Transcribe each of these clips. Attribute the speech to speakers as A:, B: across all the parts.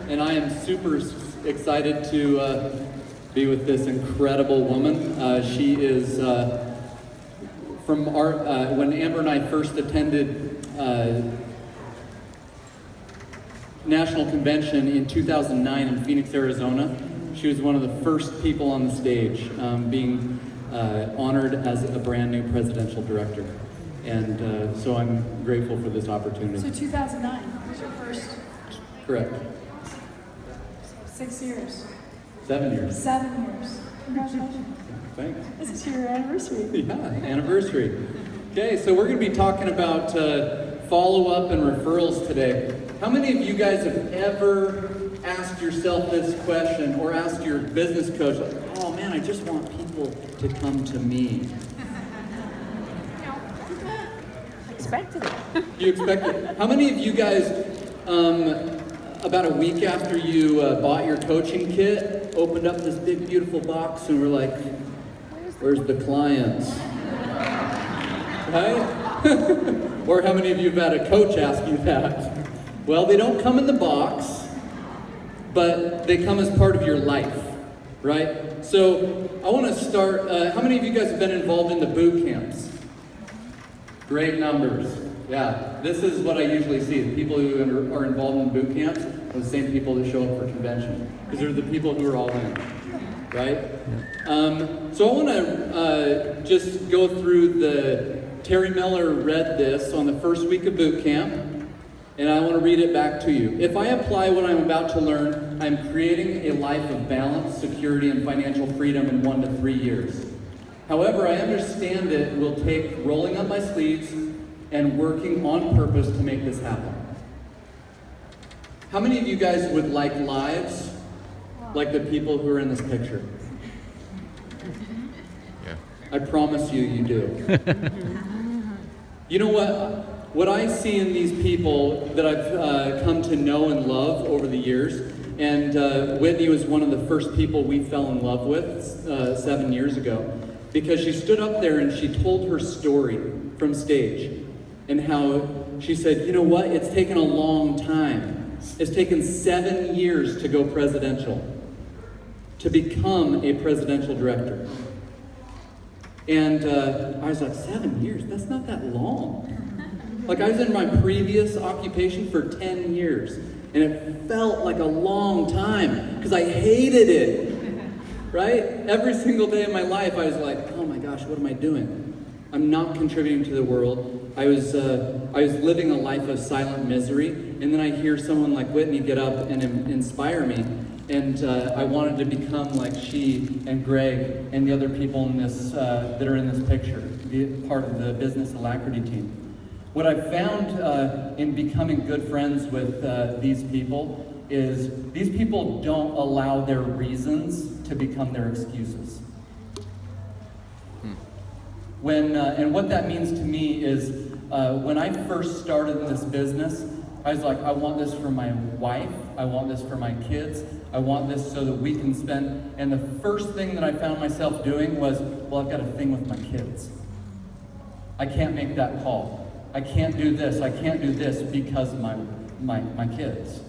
A: And I am super excited to be with this incredible woman. She is from our, when Amber and I first attended National Convention in 2009 in Phoenix, Arizona, she was one of the first people on the stage being honored as a brand new presidential director. And so I'm grateful for this opportunity.
B: So 2009 was your first?
A: Correct.
B: 6 years.
A: 7 years.
B: 7 years. Congratulations.
A: Thanks.
B: This is your anniversary.
A: Yeah, anniversary. Okay, so we're going to be talking about follow-up and referrals today. How many of you guys have ever asked yourself this question or asked your business coach, like, oh man, I just want people to come to me?
C: Expected it.
A: You expected it. How many of you guys, about a week after you bought your coaching kit, opened up this big, beautiful box and were like, where's the clients? Right? Or how many of you have had a coach ask you that? Well, they don't come in the box, but they come as part of your life, right? So I want to start, how many of you guys have been involved in the boot camps? Great numbers. Yeah, this is what I usually see. The people who are involved in boot camps are the same people that show up for convention, because they're the people who are all in, right? So I want to just go through Terry Miller read this on the first week of boot camp, and I want to read it back to you. If I apply what I'm about to learn, I'm creating a life of balance, security, and financial freedom in 1 to 3 years. However, I understand it will take rolling up my sleeves and working on purpose to make this happen. How many of you guys would like lives like the people who are in this picture?
D: Yeah.
A: I promise you, you do. You know what? What I see in these people that I've come to know and love over the years, and Whitney was one of the first people we fell in love with 7 years ago, because she stood up there and she told her story from stage, and how she said, you know what, it's taken a long time. It's taken 7 years to go presidential, to become a presidential director. And I was like, 7 years? That's not that long. Like, I was in my previous occupation for 10 years, and it felt like a long time, because I hated it, right? Every single day of my life, I was like, oh my gosh, what am I doing? I'm not contributing to the world. I was living a life of silent misery, and then I hear someone like Whitney get up and inspire me, and I wanted to become like she and Greg and the other people in this that are in this picture, be part of the business alacrity team. What I've found in becoming good friends with these people is these people don't allow their reasons to become their excuses. And what that means to me is when I first started in this business, I was like, I want this for my wife, I want this for my kids, I want this so that we can spend, and the first thing that I found myself doing was, well, I've got a thing with my kids. I can't make that call. I can't do this, I can't do this because of my kids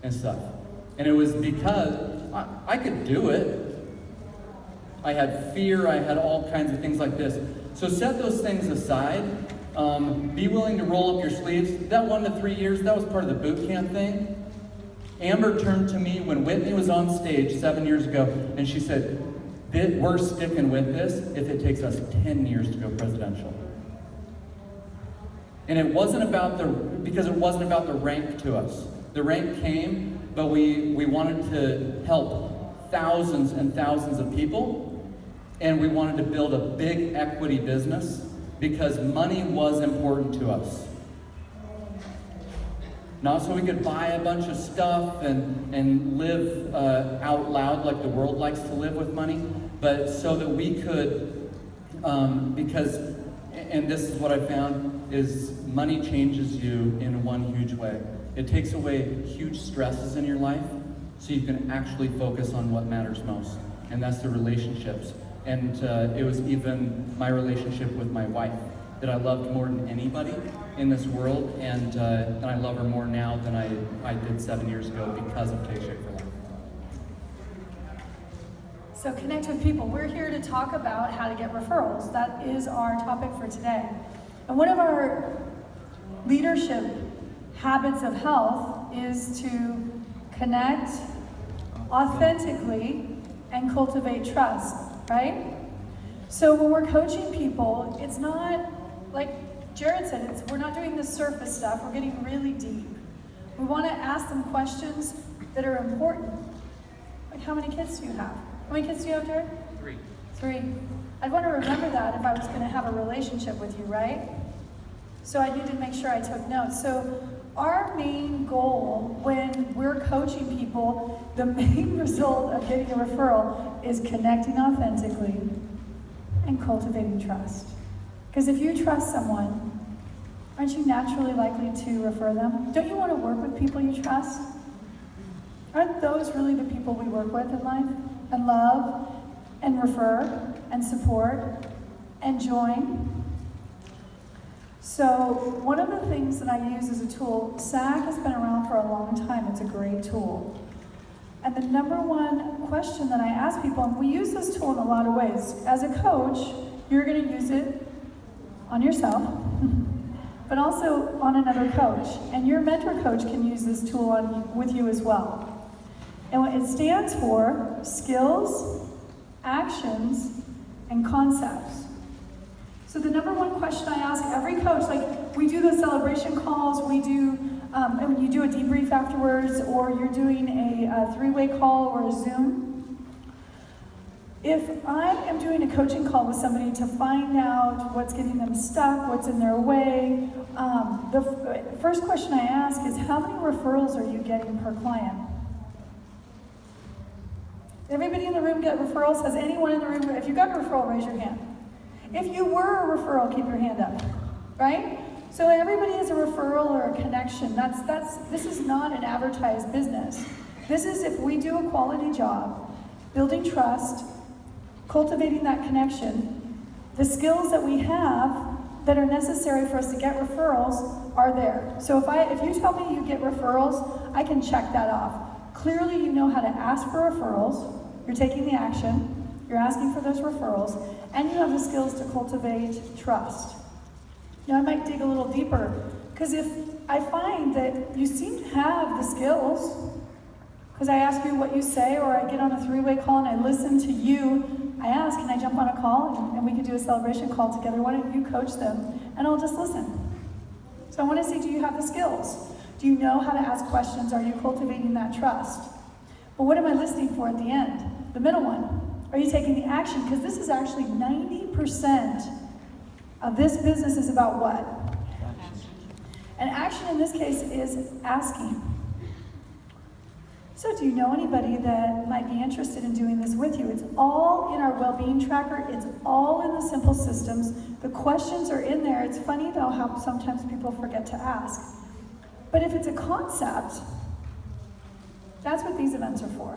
A: and stuff. And it was because I could do it. I had fear, I had all kinds of things like this. So set those things aside. Be willing to roll up your sleeves. That 1 to 3 years, that was part of the boot camp thing. Amber turned to me when Whitney was on stage 7 years ago, and she said, we're sticking with this if it takes us 10 years to go presidential. And it wasn't about because it wasn't about the rank to us. The rank came, but we wanted to help thousands and thousands of people, and we wanted to build a big equity business because money was important to us. Not so we could buy a bunch of stuff and live out loud like the world likes to live with money, but so that we could, because, and this is what I found, is money changes you in one huge way. It takes away huge stresses in your life so you can actually focus on what matters most, and that's the relationships. And it was even my relationship with my wife that I loved more than anybody. in this world, and I love her more now than I did 7 years ago because of K-Shape for Life.
B: So connect with people. We're here to talk about how to get referrals. That is our topic for today. And one of our leadership habits of health is to connect authentically and cultivate trust, right? So when we're coaching people, it's not, like Jared said, we're not doing the surface stuff, we're getting really deep. We want to ask them questions that are important. Like, how many kids do you have? How many kids do you have, Jared?
A: 3.
B: 3. I'd want to remember that if I was going to have a relationship with you, right? So I need to make sure I took notes. So our main goal when we're coaching people, the main result of getting a referral is connecting authentically and cultivating trust. Because if you trust someone, aren't you naturally likely to refer them? Don't you want to work with people you trust? Aren't those really the people we work with in life and love and refer and support and join? So one of the things that I use as a tool, SAG has been around for a long time. It's a great tool. And the number one question that I ask people, and we use this tool in a lot of ways. As a coach, you're going to use it on yourself, but also on another coach. And your mentor coach can use this tool with you as well. And what it stands for, skills, actions, and concepts. So the number one question I ask every coach, like we do the celebration calls, we do, and you do a debrief afterwards, or you're doing a three-way call or a Zoom. If I am doing a coaching call with somebody to find out what's getting them stuck, what's in their way, the first question I ask is, how many referrals are you getting per client? Everybody in the room get referrals? Has anyone in the room, if you got a referral, raise your hand. If you were a referral, keep your hand up, right? So everybody is a referral or a connection. This is not an advertised business. This is if we do a quality job, building trust, cultivating that connection, the skills that we have that are necessary for us to get referrals are there. So if you tell me you get referrals, I can check that off. Clearly you know how to ask for referrals, you're taking the action, you're asking for those referrals, and you have the skills to cultivate trust. Now I might dig a little deeper, because if I find that you seem to have the skills, because I ask you what you say, or I get on a three-way call and I listen to you, I ask, can I jump on a call and we can do a celebration call together? Why don't you coach them and I'll just listen. So I want to see, do you have the skills? Do you know how to ask questions? Are you cultivating that trust? But what am I listening for at the end? The middle one. Are you taking the action? Because this is actually 90% of this business is about what? And action in this case is asking. So do you know anybody that might be interested in doing this with you? It's all in our well-being tracker. It's all in the simple systems. The questions are in there. It's funny though how sometimes people forget to ask. But if it's a concept, that's what these events are for.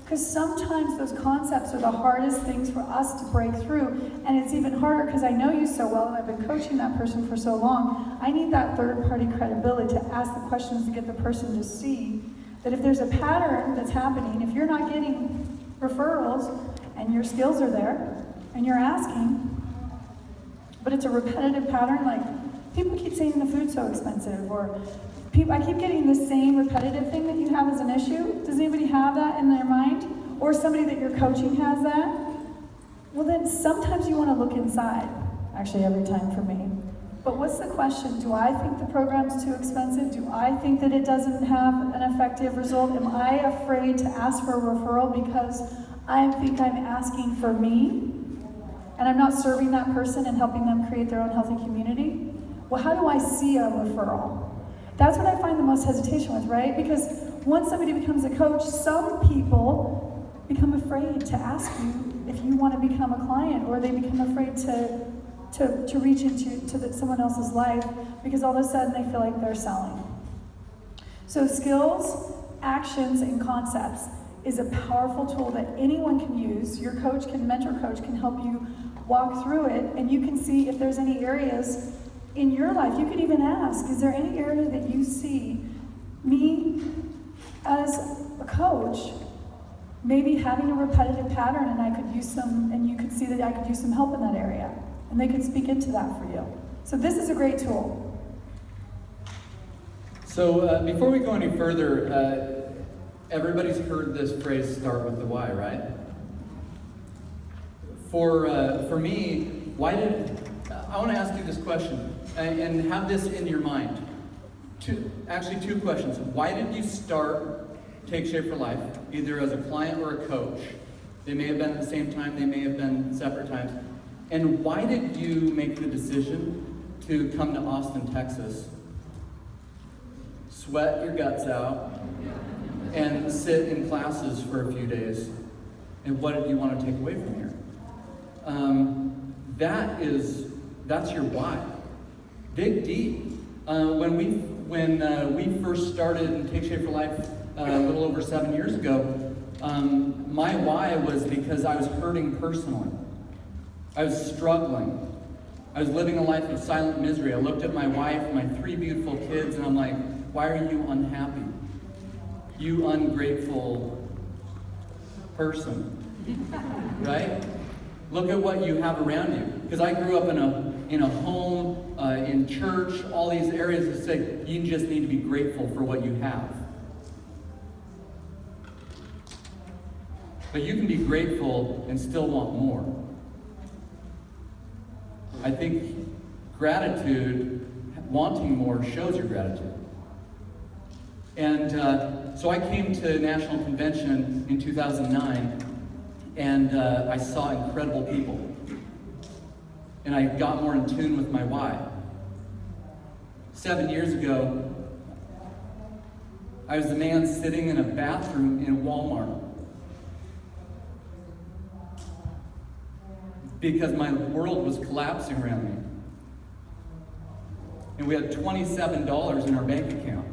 B: Because sometimes those concepts are the hardest things for us to break through, and it's even harder because I know you so well and I've been coaching that person for so long. I need that third-party credibility to ask the questions to get the person to see that if there's a pattern that's happening, if you're not getting referrals and your skills are there and you're asking, but it's a repetitive pattern, like people keep saying the food's so expensive, or I keep getting the same repetitive thing that you have as an issue. Does anybody have that in their mind? Or somebody that you're coaching has that? Well, then sometimes you want to look inside. Actually, every time for me. But what's the question? Do I think the program's too expensive? Do I think that it doesn't have an effective result? Am I afraid to ask for a referral because I think I'm asking for me? And I'm not serving that person and helping them create their own healthy community? Well, how do I see a referral? That's what I find the most hesitation with, right? Because once somebody becomes a coach, some people become afraid to ask you if you want to become a client, or they become afraid to reach into someone else's life because all of a sudden they feel like they're selling. So skills, actions, and concepts is a powerful tool that anyone can use. Your coach mentor coach can help you walk through it, and you can see if there's any areas in your life, you could even ask, is there any area that you see me as a coach maybe having a repetitive pattern and I could use some, and you could see that I could use some help in that area. And they could speak into that for you. So this is a great tool.
A: So before we go any further, everybody's heard this phrase, start with the why, right? For me, I want to ask you this question, and have this in your mind. Actually, two questions. Why did you start Take Shape for Life, either as a client or a coach? They may have been at the same time, they may have been separate times. And why did you make the decision to come to Austin, Texas, sweat your guts out, and sit in classes for a few days? And what did you want to take away from here? That's your why. Dig deep. When we first started Take Shape for Life a little over 7 years ago, my why was because I was hurting personally. I was struggling. I was living a life of silent misery. I looked at my wife, my 3 beautiful kids, and I'm like, why are you unhappy? You ungrateful person, right? Look at what you have around you. Because I grew up in a home, in church, all these areas that say you just need to be grateful for what you have. But you can be grateful and still want more. I think gratitude, wanting more, shows your gratitude. And so I came to National Convention in 2009, and I saw incredible people. And I got more in tune with my why. 7 years ago, I was the man sitting in a bathroom in a Walmart because my world was collapsing around me. And we had $27 in our bank account.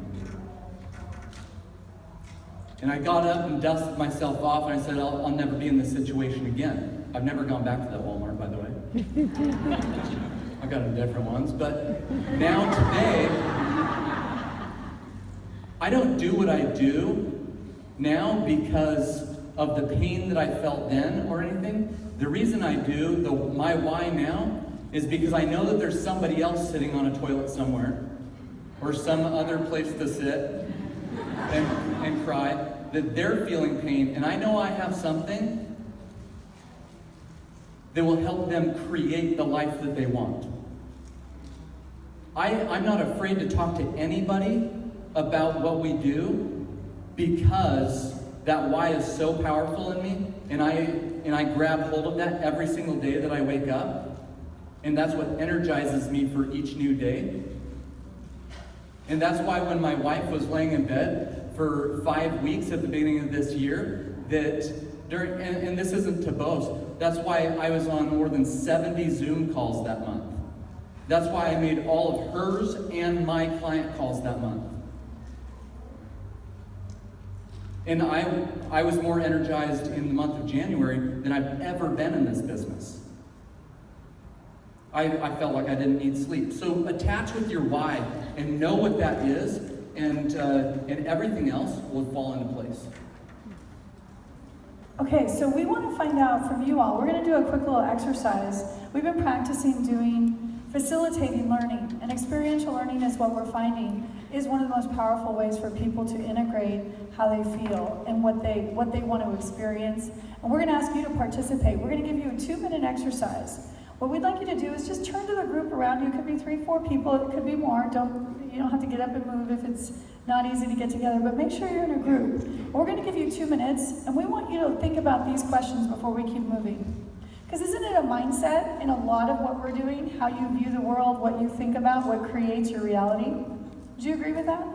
A: And I got up and dusted myself off, and I said, I'll never be in this situation again. I've never gone back to that Walmart, by the way. I've got in different ones. But now today, I don't do what I do now because of the pain that I felt then or anything. The reason I do, my why now, is because I know that there's somebody else sitting on a toilet somewhere or some other place to sit and cry, that they're feeling pain, and I know I have something that will help them create the life that they want. I'm not afraid to talk to anybody about what we do because that why is so powerful in me, and I grab hold of that every single day that I wake up, and that's what energizes me for each new day. And that's why when my wife was laying in bed for 5 weeks at the beginning of this year, and this isn't to boast, that's why I was on more than 70 Zoom calls that month. That's why I made all of hers and my client calls that month. And I was more energized in the month of January than I've ever been in this business. I felt like I didn't need sleep. So attach with your why and know what that is, and everything else will fall into place.
B: Okay, so we want to find out from you all. We're going to do a quick little exercise. We've been practicing doing facilitating learning, and experiential learning is what we're finding is one of the most powerful ways for people to integrate how they feel and what they want to experience. And we're going to ask you to participate. We're going to give you a 2-minute exercise. What we'd like you to do is just turn to the group around you. It could be 3-4 people, it could be more. You don't have to get up and move if it's not easy to get together, but make sure you're in a group. We're going to give you 2 minutes, and we want you to think about these questions before we keep moving. Because isn't it a mindset in a lot of what we're doing? How you view the world, what you think about, what creates your reality? Do you agree with that?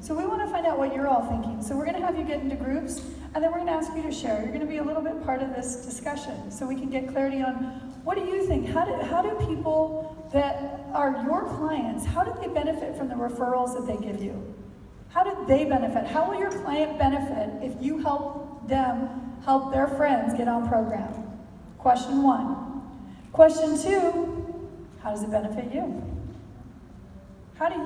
B: So we want to find out what you're all thinking. So we're going to have you get into groups, and then we're going to ask you to share. You're going to be a little bit part of this discussion so we can get clarity on what do you think? How do people that are your clients, how do they benefit from the referrals that they give you? How do they benefit? How will your client benefit if you help them help their friends get on program? Question 1. Question 2, how does it benefit you? How do you